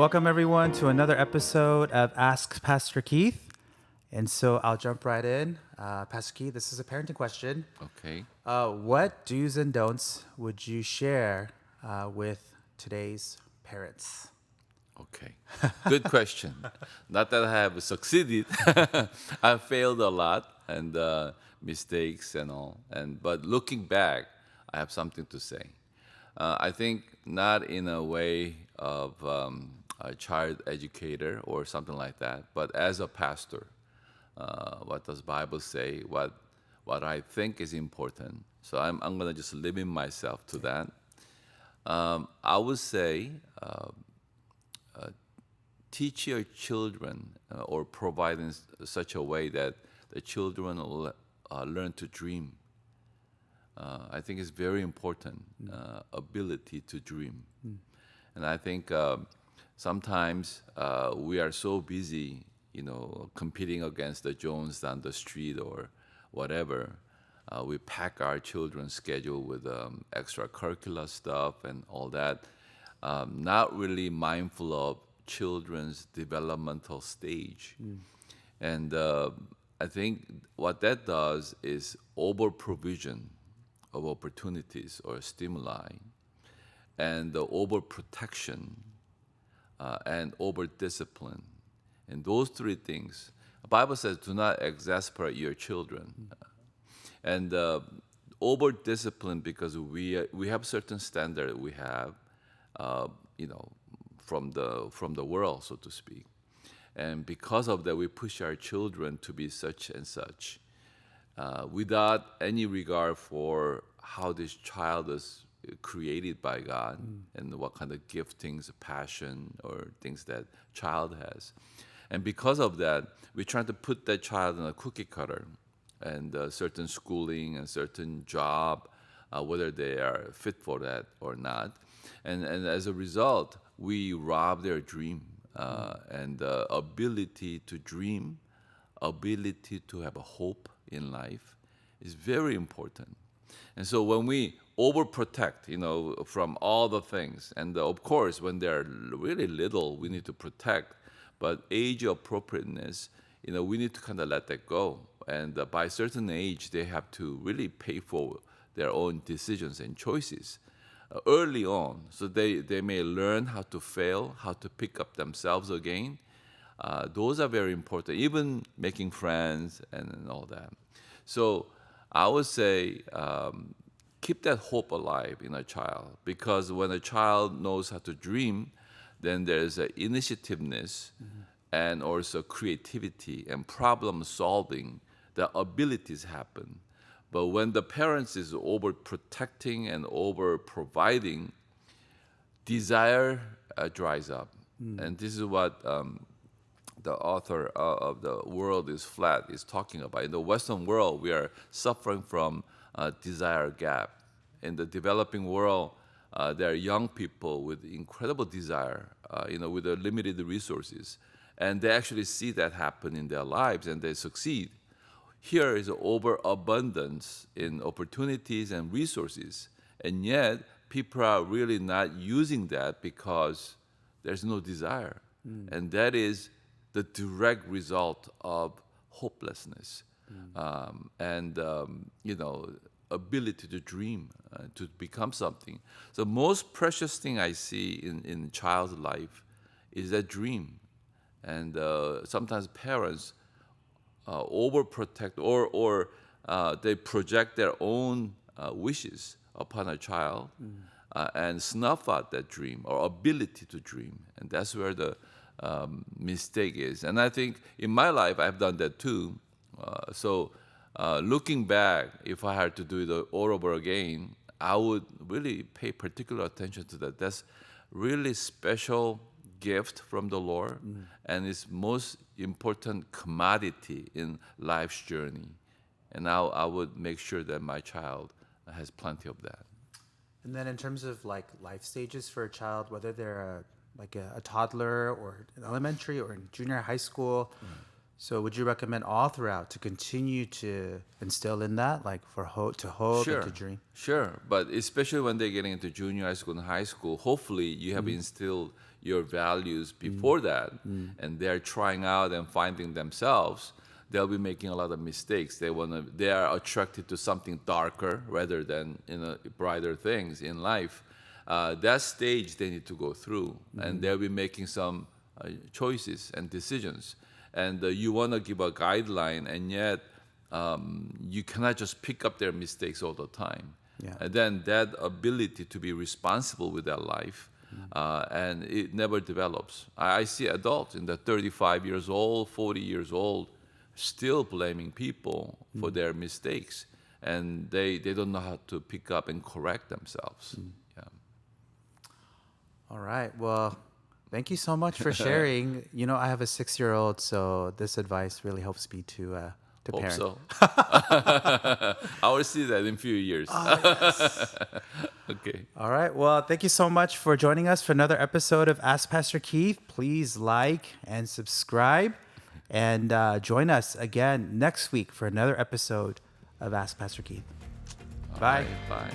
Welcome, everyone, to another episode of Ask Pastor Keith. And so I'll jump right in. Pastor Keith, this is a parenting question. Okay. What do's and don'ts would you share with today's parents? Okay. Good question. Not that I have succeeded. I failed a lot and mistakes and all. But looking back, I have something to say. I think not in a way of a child educator or something like that, but as a pastor. What does Bible say? What I think is important. So I'm gonna just limit myself to that. I would say teach your children or provide in such a way that the children will learn to dream. I think it's very important ability to dream, and I think sometimes we are so busy, competing against the Jones down the street or whatever. We pack our children's schedule with extracurricular stuff and all that, not really mindful of children's developmental stage. And I think what that does is over provision of opportunities or stimuli, and the over protection and over discipline. And those three things, the Bible says, do not exasperate your children. And over discipline, because we have certain standard we have, from the world, so to speak. And because of that, we push our children to be such and such, without any regard for how this child is created by God and what kind of giftings, passion, or things that child has. And because of that, we're trying to put that child in a cookie cutter and certain schooling and certain job, whether they are fit for that or not. And as a result, we rob their dream and ability to dream, ability to have a hope in life is very important. And so when we overprotect, from all the things, and of course, when they're really little, we need to protect, but age appropriateness, we need to kind of let that go. And by a certain age, they have to really pay for their own decisions and choices early on, so they may learn how to fail, how to pick up themselves again. Those are very important, even making friends and all that. So I would say keep that hope alive in a child, because when a child knows how to dream, then there's an initiativeness and also creativity and problem solving. The abilities happen. But when the parents is over protecting and over providing, desire dries up. And this is what the author of The World is Flat is talking about. In the Western world, we are suffering from a desire gap. In the developing world, there are young people with incredible desire, with the limited resources. And they actually see that happen in their lives and they succeed. Here is overabundance in opportunities and resources, and yet people are really not using that because there's no desire. And that is the direct result of hopelessness and ability to dream, to become something. The most precious thing I see in child's life is that dream. And sometimes parents overprotect or they project their own wishes upon a child and snuff out that dream or ability to dream. And that's where the mistake is. And I think in my life, I've done that too. So looking back, if I had to do it all over again, I would really pay particular attention to that. That's really special gift from the Lord, and it's most important commodity in life's journey. And now I would make sure that my child has plenty of that. And then in terms of like life stages for a child, whether they're a toddler or in elementary or in junior high school, so would you recommend all throughout to continue to instill in that, like for hope and to dream? Sure, but especially when they're getting into junior high school and high school, hopefully you have instilled your values before that, and they're trying out and finding themselves, they'll be making a lot of mistakes. They are attracted to something darker rather than brighter things in life. That stage they need to go through, and they'll be making some choices and decisions. And you want to give a guideline, and yet you cannot just pick up their mistakes all the time. Yeah. And then that ability to be responsible with their life, and it never develops. I see adults in the 35 years old, 40 years old, still blaming people for their mistakes, and they don't know how to pick up and correct themselves. Yeah. All right. Well, thank you so much for sharing. I have a 6-year-old, so this advice really helps me to Hope parent. so. I will see that in a few years. Okay. All right. Well, thank you so much for joining us for another episode of Ask Pastor Keith. Please like and subscribe, and join us again next week for another episode of Ask Pastor Keith. Bye. Bye.